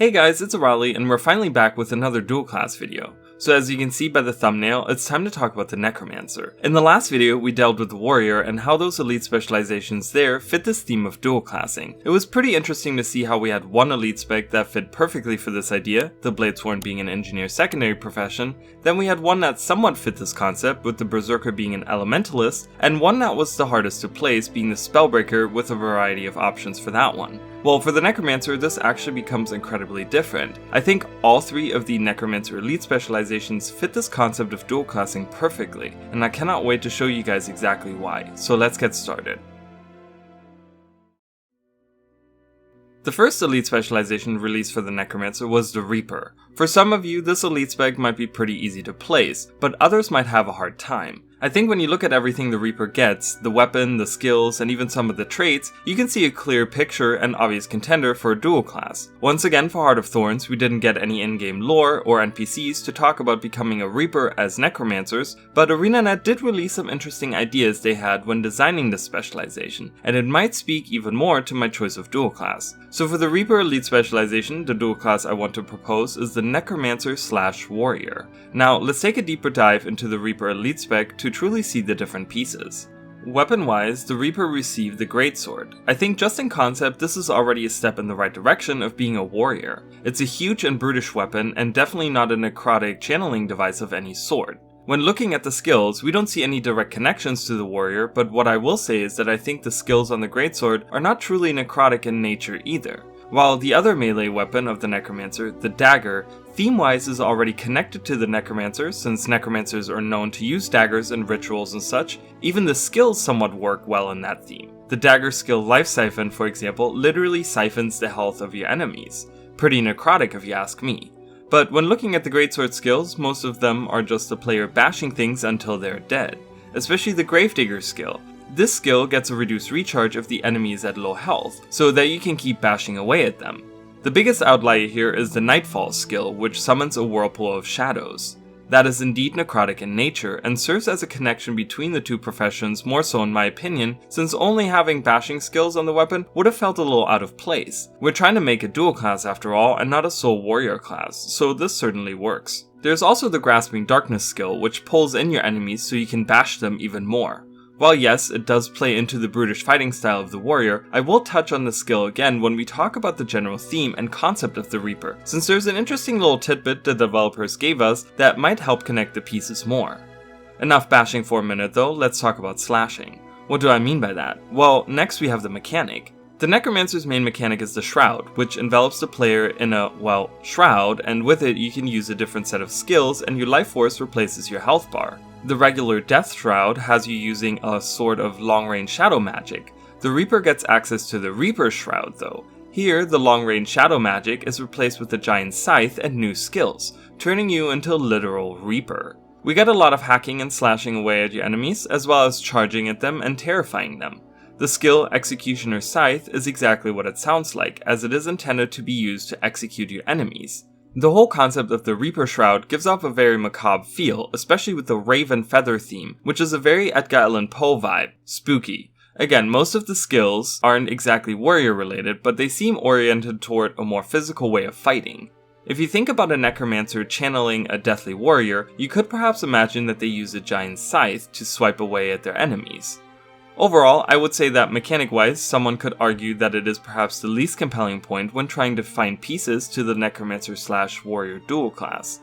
Hey guys, it's Raleigh and we're finally back with another dual class video. So as you can see by the thumbnail, it's time to talk about the Necromancer. In the last video, we delved with the Warrior and how those elite specializations there fit this theme of dual classing. It was pretty interesting to see how we had one elite spec that fit perfectly for this idea, the Bladesworn being an engineer's secondary profession, then we had one that somewhat fit this concept with the Berserker being an elementalist, and one that was the hardest to place being the Spellbreaker with a variety of options for that one. Well, for the Necromancer, this actually becomes incredibly different. I think all three of the Necromancer elite specializations fit this concept of dual classing perfectly, and I cannot wait to show you guys exactly why, so let's get started. The first elite specialization released for the Necromancer was the Reaper. For some of you, this elite spec might be pretty easy to place, but others might have a hard time. I think when you look at everything the Reaper gets, the weapon, the skills, and even some of the traits, you can see a clear picture and obvious contender for a dual class. Once again, for Heart of Thorns, we didn't get any in-game lore or NPCs to talk about becoming a Reaper as Necromancers, but ArenaNet did release some interesting ideas they had when designing this specialization, and it might speak even more to my choice of dual class. So for the Reaper elite specialization, the dual class I want to propose is the Necromancer/Warrior. Now, let's take a deeper dive into the Reaper elite spec to truly see the different pieces. Weapon-wise, the Reaper received the Greatsword. I think just in concept, this is already a step in the right direction of being a warrior. It's a huge and brutish weapon, and definitely not a necrotic channeling device of any sort. When looking at the skills, we don't see any direct connections to the warrior, but what I will say is that I think the skills on the Greatsword are not truly necrotic in nature either. While the other melee weapon of the Necromancer, the dagger, theme-wise is already connected to the Necromancer, since Necromancers are known to use daggers in rituals and such, even the skills somewhat work well in that theme. The dagger skill Life Siphon, for example, literally siphons the health of your enemies. Pretty necrotic if you ask me. But when looking at the Greatsword skills, most of them are just the player bashing things until they're dead. Especially the Gravedigger skill. This skill gets a reduced recharge if the enemy is at low health, so that you can keep bashing away at them. The biggest outlier here is the Nightfall skill, which summons a whirlpool of shadows. That is indeed necrotic in nature, and serves as a connection between the two professions more so in my opinion, since only having bashing skills on the weapon would have felt a little out of place. We're trying to make a dual class after all, and not a sole warrior class, so this certainly works. There's also the Grasping Darkness skill, which pulls in your enemies so you can bash them even more. While yes, it does play into the brutish fighting style of the warrior, I will touch on the skill again when we talk about the general theme and concept of the Reaper, since there's an interesting little tidbit the developers gave us that might help connect the pieces more. Enough bashing for a minute though, let's talk about slashing. What do I mean by that? Well, next we have the mechanic. The Necromancer's main mechanic is the Shroud, which envelops the player in a, well, shroud, and with it you can use a different set of skills and your life force replaces your health bar. The regular Death Shroud has you using a sort of long-range shadow magic. The Reaper gets access to the Reaper Shroud though. Here, the long-range shadow magic is replaced with the Giant Scythe and new skills, turning you into a literal Reaper. We get a lot of hacking and slashing away at your enemies, as well as charging at them and terrifying them. The skill Executioner Scythe is exactly what it sounds like, as it is intended to be used to execute your enemies. The whole concept of the Reaper Shroud gives off a very macabre feel, especially with the Raven Feather theme, which is a very Edgar Allan Poe vibe, spooky. Again, most of the skills aren't exactly warrior related, but they seem oriented toward a more physical way of fighting. If you think about a Necromancer channeling a deathly warrior, you could perhaps imagine that they use a giant scythe to swipe away at their enemies. Overall, I would say that mechanic-wise, someone could argue that it is perhaps the least compelling point when trying to find pieces to the Necromancer/Warrior dual class.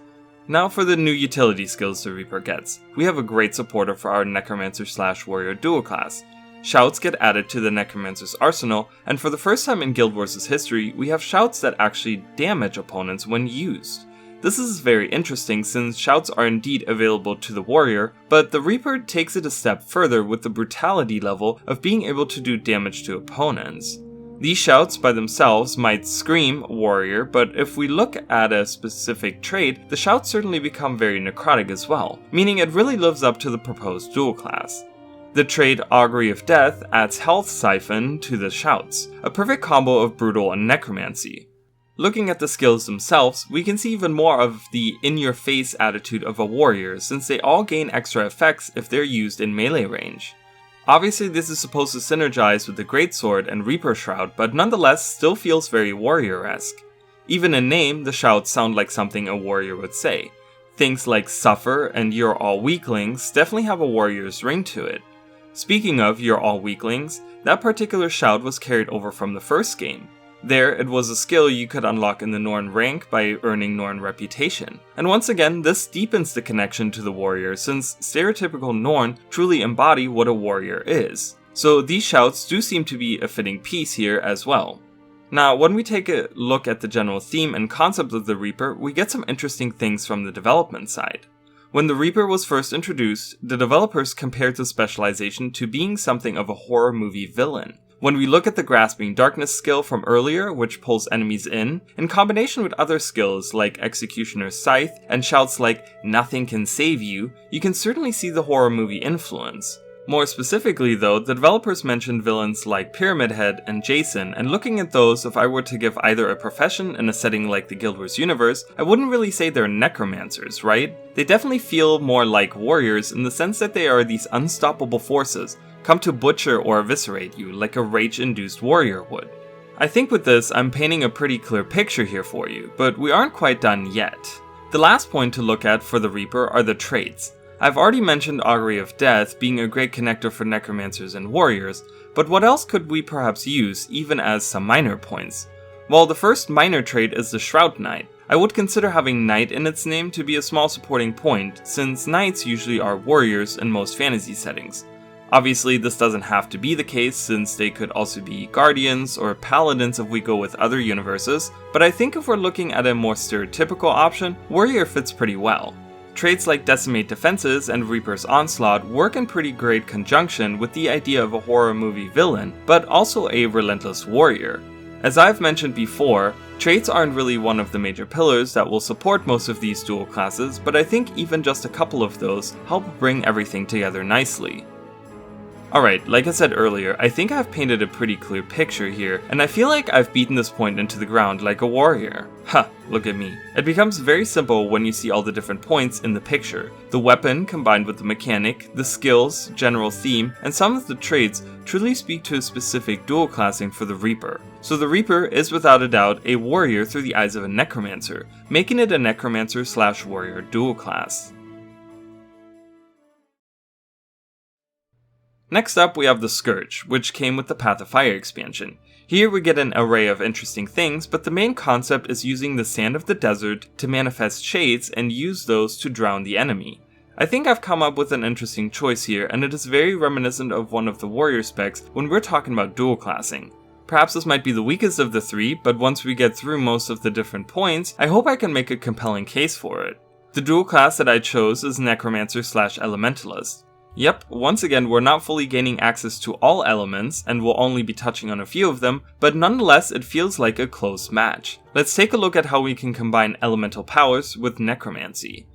Now for the new utility skills the Reaper gets. We have a great supporter for our Necromancer/Warrior dual class. Shouts get added to the Necromancer's arsenal, and for the first time in Guild Wars' history, we have shouts that actually damage opponents when used. This is very interesting since shouts are indeed available to the warrior, but the Reaper takes it a step further with the brutality level of being able to do damage to opponents. These shouts by themselves might scream warrior, but if we look at a specific trait, the shouts certainly become very necrotic as well, meaning it really lives up to the proposed dual class. The trait Augury of Death adds Health Siphon to the shouts, a perfect combo of brutal and necromancy. Looking at the skills themselves, we can see even more of the in-your-face attitude of a warrior since they all gain extra effects if they're used in melee range. Obviously this is supposed to synergize with the Greatsword and Reaper Shroud, but nonetheless still feels very warrior-esque. Even in name, the shouts sound like something a warrior would say. Things like suffer and you're all weaklings definitely have a warrior's ring to it. Speaking of you're all weaklings, that particular shout was carried over from the first game. There, it was a skill you could unlock in the Norn rank by earning Norn reputation. And once again, this deepens the connection to the warrior since stereotypical Norn truly embody what a warrior is. So these shouts do seem to be a fitting piece here as well. Now, when we take a look at the general theme and concept of the Reaper, we get some interesting things from the development side. When the Reaper was first introduced, the developers compared the specialization to being something of a horror movie villain. When we look at the Grasping Darkness skill from earlier, which pulls enemies in combination with other skills like Executioner's Scythe and shouts like "Nothing can save you," you can certainly see the horror movie influence. More specifically though, the developers mentioned villains like Pyramid Head and Jason, and looking at those, if I were to give either a profession in a setting like the Guild Wars universe, I wouldn't really say they're necromancers, right? They definitely feel more like warriors in the sense that they are these unstoppable forces, come to butcher or eviscerate you like a rage-induced warrior would. I think with this, I'm painting a pretty clear picture here for you, but we aren't quite done yet. The last point to look at for the Reaper are the traits. I've already mentioned Augury of Death being a great connector for necromancers and warriors, but what else could we perhaps use even as some minor points? Well, the first minor trait is the Shroud Knight. I would consider having Knight in its name to be a small supporting point, since Knights usually are warriors in most fantasy settings. Obviously, this doesn't have to be the case since they could also be Guardians or Paladins if we go with other universes, but I think if we're looking at a more stereotypical option, Warrior fits pretty well. Traits like Decimate Defenses and Reaper's Onslaught work in pretty great conjunction with the idea of a horror movie villain, but also a relentless warrior. As I've mentioned before, traits aren't really one of the major pillars that will support most of these dual classes, but I think even just a couple of those help bring everything together nicely. Alright, like I said earlier, I think I've painted a pretty clear picture here, and I feel like I've beaten this point into the ground like a warrior. Ha, look at me. It becomes very simple when you see all the different points in the picture. The weapon combined with the mechanic, the skills, general theme, and some of the traits truly speak to a specific dual classing for the Reaper. So the Reaper is without a doubt a warrior through the eyes of a necromancer, making it a necromancer/warrior dual class. Next up we have the Scourge, which came with the Path of Fire expansion. Here we get an array of interesting things, but the main concept is using the sand of the desert to manifest shades and use those to drown the enemy. I think I've come up with an interesting choice here, and it is very reminiscent of one of the warrior specs when we're talking about dual classing. Perhaps this might be the weakest of the three, but once we get through most of the different points, I hope I can make a compelling case for it. The dual class that I chose is Necromancer/Elementalist. Yep, once again we're not fully gaining access to all elements and will only be touching on a few of them, but nonetheless it feels like a close match. Let's take a look at how we can combine elemental powers with necromancy.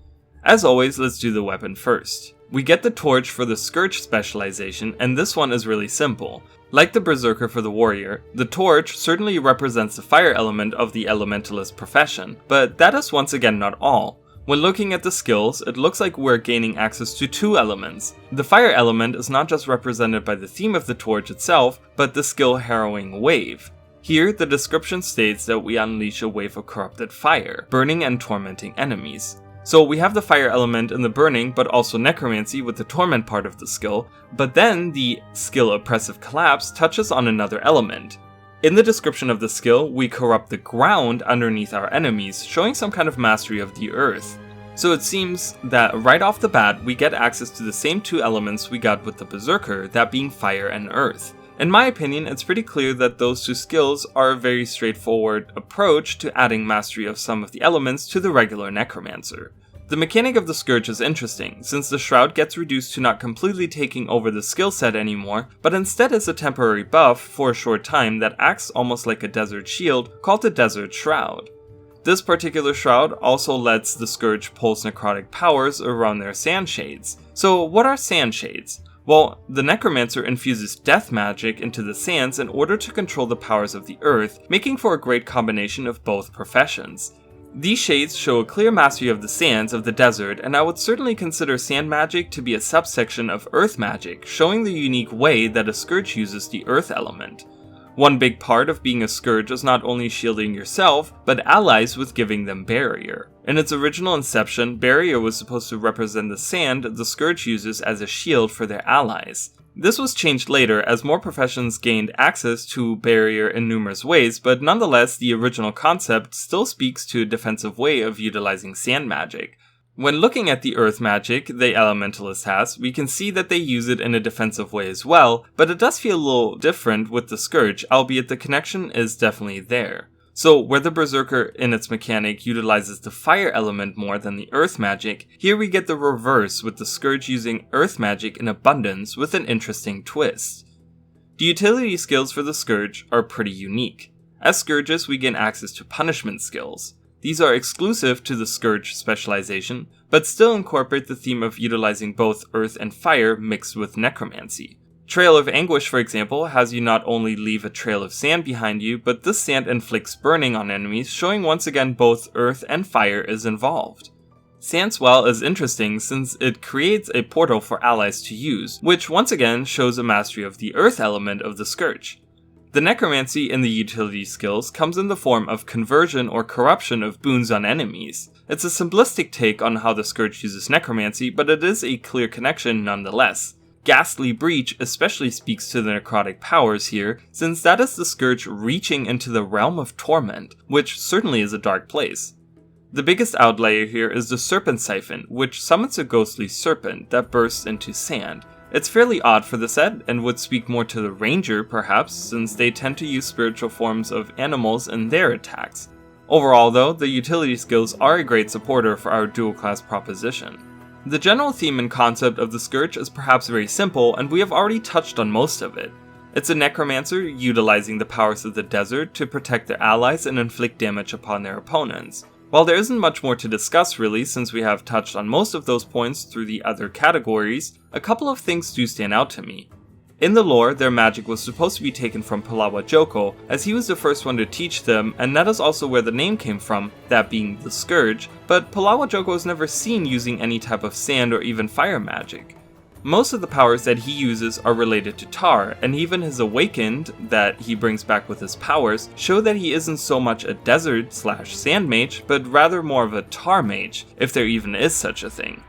As always, let's do the weapon first. We get the torch for the Scourge specialization, and this one is really simple. Like the Berserker for the warrior, the torch certainly represents the fire element of the elementalist profession, but that is once again not all. When looking at the skills, it looks like we're gaining access to two elements. The fire element is not just represented by the theme of the torch itself, but the skill Harrowing Wave. Here, the description states that we unleash a wave of corrupted fire, burning and tormenting enemies. So we have the fire element in the burning, but also necromancy with the torment part of the skill, but then the skill Oppressive Collapse touches on another element. In the description of the skill, we corrupt the ground underneath our enemies, showing some kind of mastery of the earth. So it seems that right off the bat, we get access to the same two elements we got with the Berserker, that being fire and earth. In my opinion, it's pretty clear that those two skills are a very straightforward approach to adding mastery of some of the elements to the regular Necromancer. The mechanic of the Scourge is interesting, since the Shroud gets reduced to not completely taking over the skill set anymore, but instead is a temporary buff for a short time that acts almost like a desert shield called the Desert Shroud. This particular Shroud also lets the Scourge pulse necrotic powers around their sand shades. So what are sand shades? Well, the Necromancer infuses death magic into the sands in order to control the powers of the earth, making for a great combination of both professions. These shades show a clear mastery of the sands of the desert, and I would certainly consider sand magic to be a subsection of earth magic, showing the unique way that a Scourge uses the earth element. One big part of being a Scourge is not only shielding yourself, but allies with giving them barrier. In its original inception, barrier was supposed to represent the sand the Scourge uses as a shield for their allies. This was changed later as more professions gained access to barrier in numerous ways, but nonetheless the original concept still speaks to a defensive way of utilizing sand magic. When looking at the earth magic the Elementalist has, we can see that they use it in a defensive way as well, but it does feel a little different with the Scourge, albeit the connection is definitely there. So, where the Berserker in its mechanic utilizes the fire element more than the earth magic, here we get the reverse with the Scourge using earth magic in abundance with an interesting twist. The utility skills for the Scourge are pretty unique. As Scourges, we gain access to punishment skills. These are exclusive to the Scourge specialization, but still incorporate the theme of utilizing both earth and fire mixed with necromancy. Trail of Anguish, for example, has you not only leave a trail of sand behind you, but this sand inflicts burning on enemies, showing once again both earth and fire is involved. Sandswell is interesting since it creates a portal for allies to use, which once again shows a mastery of the earth element of the Scourge. The necromancy in the utility skills comes in the form of conversion or corruption of boons on enemies. It's a simplistic take on how the Scourge uses necromancy, but it is a clear connection nonetheless. Ghastly Breach especially speaks to the necrotic powers here, since that is the Scourge reaching into the realm of torment, which certainly is a dark place. The biggest outlier here is the Serpent Siphon, which summons a ghostly serpent that bursts into sand. It's fairly odd for the set, and would speak more to the Ranger perhaps, since they tend to use spiritual forms of animals in their attacks. Overall though, the utility skills are a great supporter for our dual class proposition. The general theme and concept of the Scourge is perhaps very simple, and we have already touched on most of it. It's a necromancer utilizing the powers of the desert to protect their allies and inflict damage upon their opponents. While there isn't much more to discuss really, since we have touched on most of those points through the other categories, a couple of things do stand out to me. In the lore, their magic was supposed to be taken from Palawa Joko, as he was the first one to teach them, and that is also where the name came from, that being the Scourge, but Palawa Joko is never seen using any type of sand or even fire magic. Most of the powers that he uses are related to tar, and even his awakened, that he brings back with his powers, show that he isn't so much a desert/sand mage, but rather more of a tar mage, if there even is such a thing.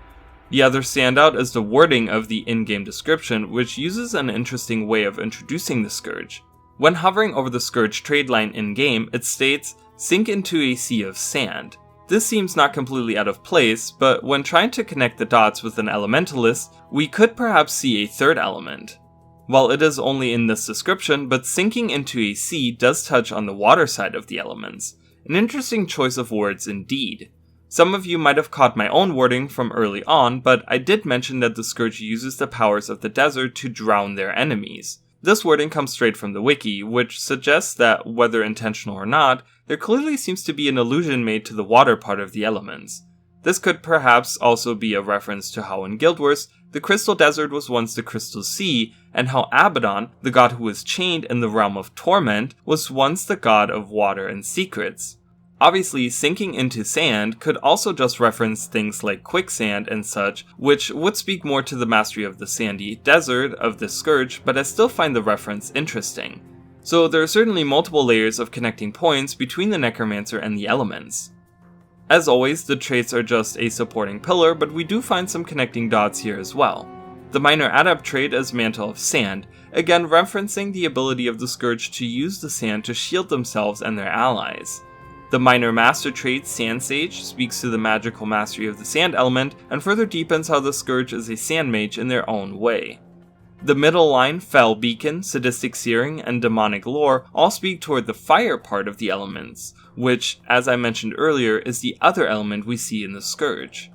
The other standout is the wording of the in-game description, which uses an interesting way of introducing the Scourge. When hovering over the Scourge trade line in-game, it states, "Sink into a sea of sand." This seems not completely out of place, but when trying to connect the dots with an elementalist, we could perhaps see a third element. While it is only in this description, but sinking into a sea does touch on the water side of the elements. An interesting choice of words indeed. Some of you might have caught my own wording from early on, but I did mention that the Scourge uses the powers of the desert to drown their enemies. This wording comes straight from the wiki, which suggests that, whether intentional or not, there clearly seems to be an allusion made to the water part of the elements. This could perhaps also be a reference to how in Guild Wars, the Crystal Desert was once the Crystal Sea, and how Abaddon, the god who was chained in the realm of torment, was once the god of water and secrets. Obviously, sinking into sand could also just reference things like quicksand and such, which would speak more to the mastery of the sandy desert of the Scourge, but I still find the reference interesting. So there are certainly multiple layers of connecting points between the Necromancer and the elements. As always, the traits are just a supporting pillar, but we do find some connecting dots here as well. The minor adept trait is Mantle of Sand, again referencing the ability of the Scourge to use the sand to shield themselves and their allies. The minor master trait, Sand Sage, speaks to the magical mastery of the sand element, and further deepens how the Scourge is a sand mage in their own way. The middle line, Fell Beacon, Sadistic Searing, and Demonic Lore all speak toward the fire part of the elements, which, as I mentioned earlier, is the other element we see in the Scourge.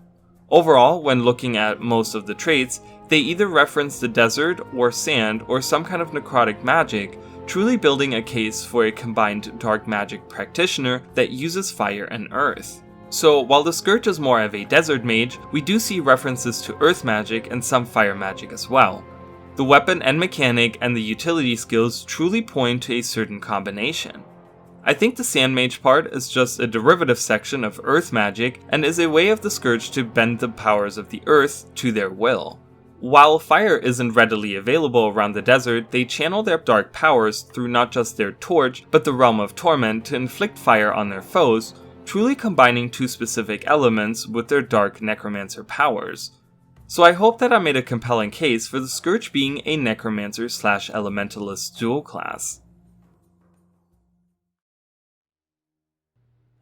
Overall, when looking at most of the traits, they either reference the desert or sand or some kind of necrotic magic, truly building a case for a combined dark magic practitioner that uses fire and earth. So while the Scourge is more of a desert mage, we do see references to earth magic and some fire magic as well. The weapon and mechanic and the utility skills truly point to a certain combination. I think the Sand Mage part is just a derivative section of earth magic and is a way of the Scourge to bend the powers of the earth to their will. While fire isn't readily available around the desert, they channel their dark powers through not just their torch, but the realm of torment to inflict fire on their foes, truly combining two specific elements with their dark necromancer powers. So I hope that I made a compelling case for the Scourge being a necromancer/elementalist dual class.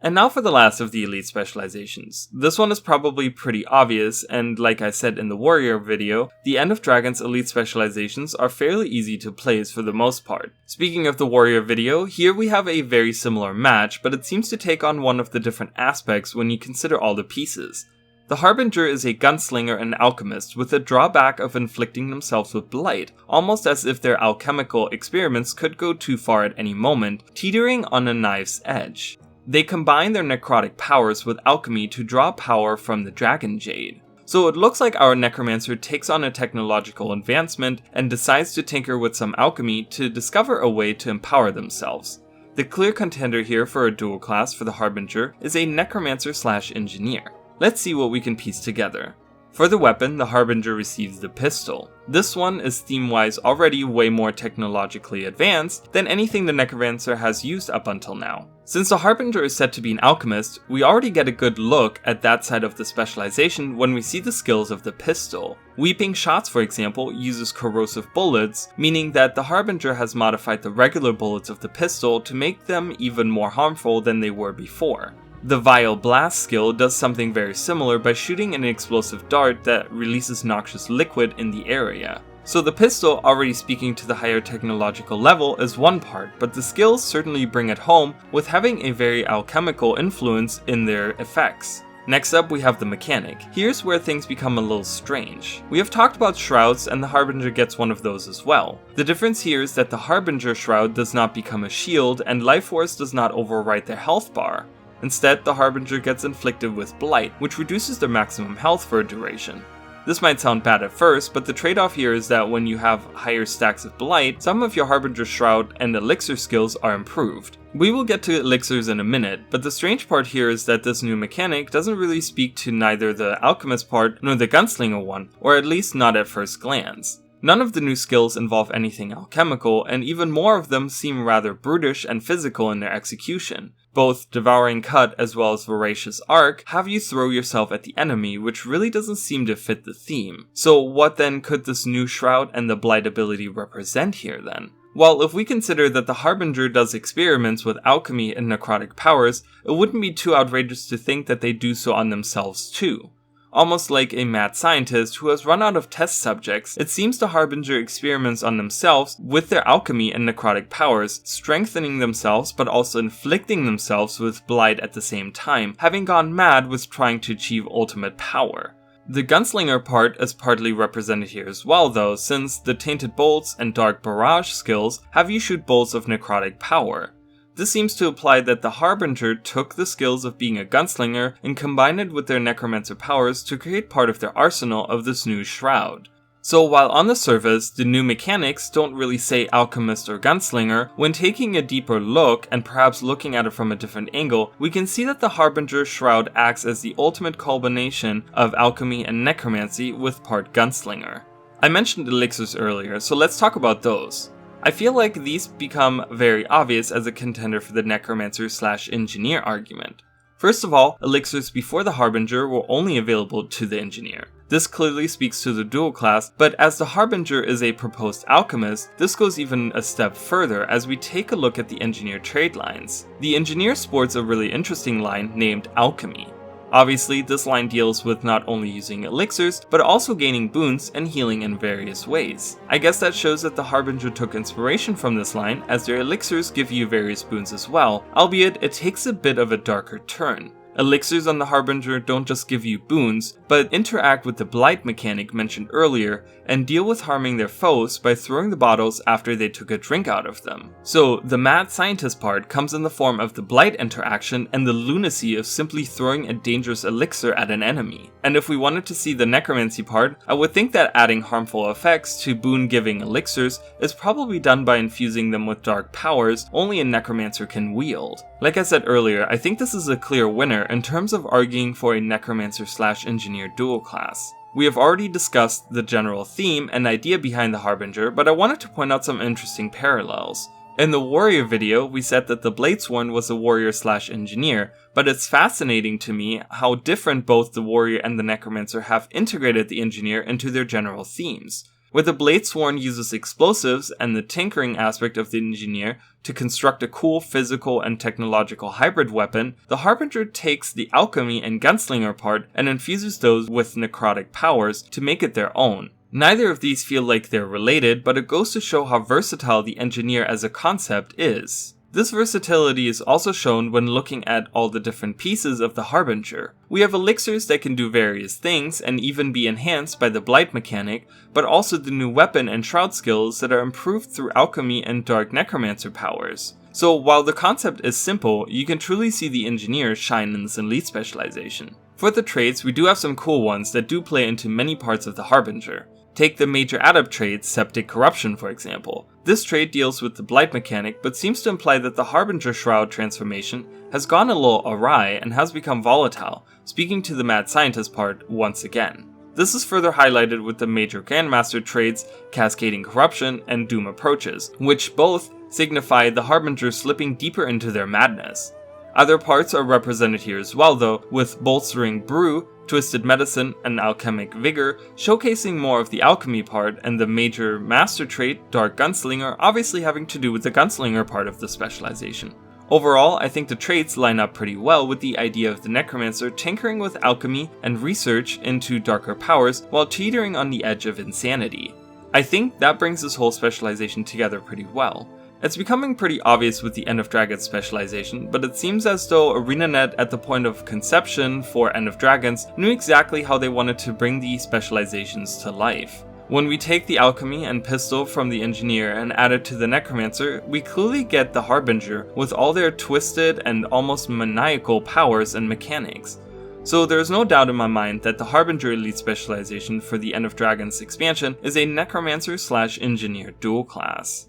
And now for the last of the elite specializations. This one is probably pretty obvious, and like I said in the warrior video, the End of Dragon's elite specializations are fairly easy to place for the most part. Speaking of the warrior video, here we have a very similar match, but it seems to take on one of the different aspects when you consider all the pieces. The Harbinger is a gunslinger and alchemist with a drawback of inflicting themselves with blight, almost as if their alchemical experiments could go too far at any moment, teetering on a knife's edge. They combine their necrotic powers with alchemy to draw power from the Dragon Jade. So it looks like our Necromancer takes on a technological advancement and decides to tinker with some alchemy to discover a way to empower themselves. The clear contender here for a dual class for the Harbinger is a Necromancer/Engineer. Let's see what we can piece together. For the weapon, the Harbinger receives the pistol. This one is theme-wise already way more technologically advanced than anything the Necromancer has used up until now. Since the Harbinger is said to be an alchemist, we already get a good look at that side of the specialization when we see the skills of the pistol. Weeping Shots, for example, uses corrosive bullets, meaning that the Harbinger has modified the regular bullets of the pistol to make them even more harmful than they were before. The Vile Blast skill does something very similar by shooting an explosive dart that releases noxious liquid in the area. So the pistol, already speaking to the higher technological level, is one part, but the skills certainly bring it home with having a very alchemical influence in their effects. Next up, we have the mechanic. Here's where things become a little strange. We have talked about shrouds, and the Harbinger gets one of those as well. The difference here is that the Harbinger shroud does not become a shield, and Life Force does not overwrite their health bar. Instead, the Harbinger gets inflicted with blight, which reduces their maximum health for a duration. This might sound bad at first, but the trade-off here is that when you have higher stacks of blight, some of your Harbinger Shroud and Elixir skills are improved. We will get to Elixirs in a minute, but the strange part here is that this new mechanic doesn't really speak to neither the Alchemist part nor the Gunslinger one, or at least not at first glance. None of the new skills involve anything alchemical, and even more of them seem rather brutish and physical in their execution. Both Devouring Cut as well as Voracious Arc have you throw yourself at the enemy, which really doesn't seem to fit the theme. So what then could this new Shroud and the Blight ability represent here then? Well, if we consider that the Harbinger does experiments with alchemy and necrotic powers, it wouldn't be too outrageous to think that they do so on themselves too. Almost like a mad scientist who has run out of test subjects, it seems the Harbinger experiments on themselves with their alchemy and necrotic powers, strengthening themselves but also inflicting themselves with blight at the same time, having gone mad with trying to achieve ultimate power. The Gunslinger part is partly represented here as well though, since the Tainted Bolts and Dark Barrage skills have you shoot bolts of necrotic power. This seems to imply that the Harbinger took the skills of being a gunslinger and combined it with their necromancer powers to create part of their arsenal of this new shroud. So while on the surface, the new mechanics don't really say alchemist or gunslinger, when taking a deeper look and perhaps looking at it from a different angle, we can see that the Harbinger shroud acts as the ultimate culmination of alchemy and necromancy with part gunslinger. I mentioned elixirs earlier, so let's talk about those. I feel like these become very obvious as a contender for the Necromancer/Engineer argument. First of all, elixirs before the Harbinger were only available to the Engineer. This clearly speaks to the dual class, but as the Harbinger is a proposed alchemist, this goes even a step further as we take a look at the Engineer trade lines. The Engineer sports a really interesting line named Alchemy. Obviously, this line deals with not only using elixirs, but also gaining boons and healing in various ways. I guess that shows that the Harbinger took inspiration from this line, as their elixirs give you various boons as well, albeit it takes a bit of a darker turn. Elixirs on the Harbinger don't just give you boons, but interact with the blight mechanic mentioned earlier, and deal with harming their foes by throwing the bottles after they took a drink out of them. So the mad scientist part comes in the form of the blight interaction and the lunacy of simply throwing a dangerous elixir at an enemy. And if we wanted to see the necromancy part, I would think that adding harmful effects to boon-giving elixirs is probably done by infusing them with dark powers only a necromancer can wield. Like I said earlier, I think this is a clear winner in terms of arguing for a Necromancer/Engineer dual class. We have already discussed the general theme and idea behind the Harbinger, but I wanted to point out some interesting parallels. In the warrior video, we said that the Bladesworn was a warrior/engineer, but it's fascinating to me how different both the warrior and the necromancer have integrated the engineer into their general themes. Where the Bladesworn uses explosives and the tinkering aspect of the engineer to construct a cool physical and technological hybrid weapon, the Harbinger takes the alchemy and gunslinger part and infuses those with necrotic powers to make it their own. Neither of these feel like they're related, but it goes to show how versatile the engineer as a concept is. This versatility is also shown when looking at all the different pieces of the Harbinger. We have elixirs that can do various things and even be enhanced by the blight mechanic, but also the new weapon and shroud skills that are improved through alchemy and dark necromancer powers. So while the concept is simple, you can truly see the engineer shine in this elite specialization. For the traits, we do have some cool ones that do play into many parts of the Harbinger. Take the major adept trait, Septic Corruption, for example. This trait deals with the blight mechanic, but seems to imply that the Harbinger Shroud transformation has gone a little awry and has become volatile, speaking to the mad scientist part once again. This is further highlighted with the major Grandmaster traits, Cascading Corruption and Doom Approaches, which both signify the Harbinger slipping deeper into their madness. Other parts are represented here as well though, with Bolstering Brew, Twisted Medicine, and Alchemic Vigor showcasing more of the alchemy part, and the major master trait, Dark Gunslinger, obviously having to do with the gunslinger part of the specialization. Overall, I think the traits line up pretty well with the idea of the Necromancer tinkering with alchemy and research into darker powers while teetering on the edge of insanity. I think that brings this whole specialization together pretty well. It's becoming pretty obvious with the End of Dragons specialization, but it seems as though ArenaNet at the point of conception for End of Dragons knew exactly how they wanted to bring these specializations to life. When we take the alchemy and pistol from the engineer and add it to the necromancer, we clearly get the Harbinger with all their twisted and almost maniacal powers and mechanics. So there's no doubt in my mind that the Harbinger Elite specialization for the End of Dragons expansion is a necromancer/engineer dual class.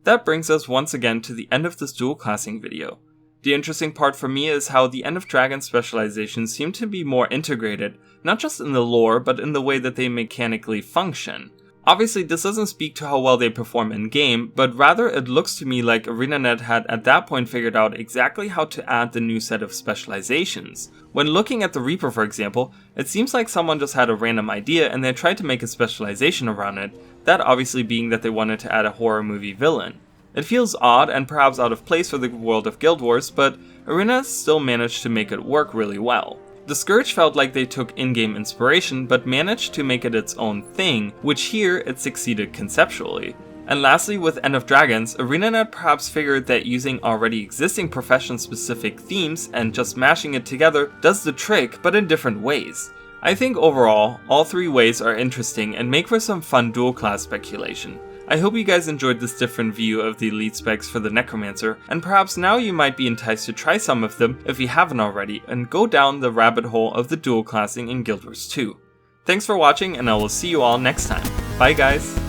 That brings us once again to the end of this dual classing video. The interesting part for me is how the End of Dragons specializations seem to be more integrated, not just in the lore, but in the way that they mechanically function. Obviously, this doesn't speak to how well they perform in-game, but rather it looks to me like ArenaNet had at that point figured out exactly how to add the new set of specializations. When looking at the Reaper, for example, it seems like someone just had a random idea and they tried to make a specialization around it, that obviously being that they wanted to add a horror movie villain. It feels odd and perhaps out of place for the world of Guild Wars, but Arena still managed to make it work really well. The Scourge felt like they took in-game inspiration, but managed to make it its own thing, which here it succeeded conceptually. And lastly, with End of Dragons, ArenaNet perhaps figured that using already existing profession-specific themes and just mashing it together does the trick, but in different ways. I think overall, all three ways are interesting and make for some fun dual class speculation. I hope you guys enjoyed this different view of the elite specs for the Necromancer, and perhaps now you might be enticed to try some of them if you haven't already, and go down the rabbit hole of the dual classing in Guild Wars 2. Thanks for watching, and I will see you all next time. Bye guys!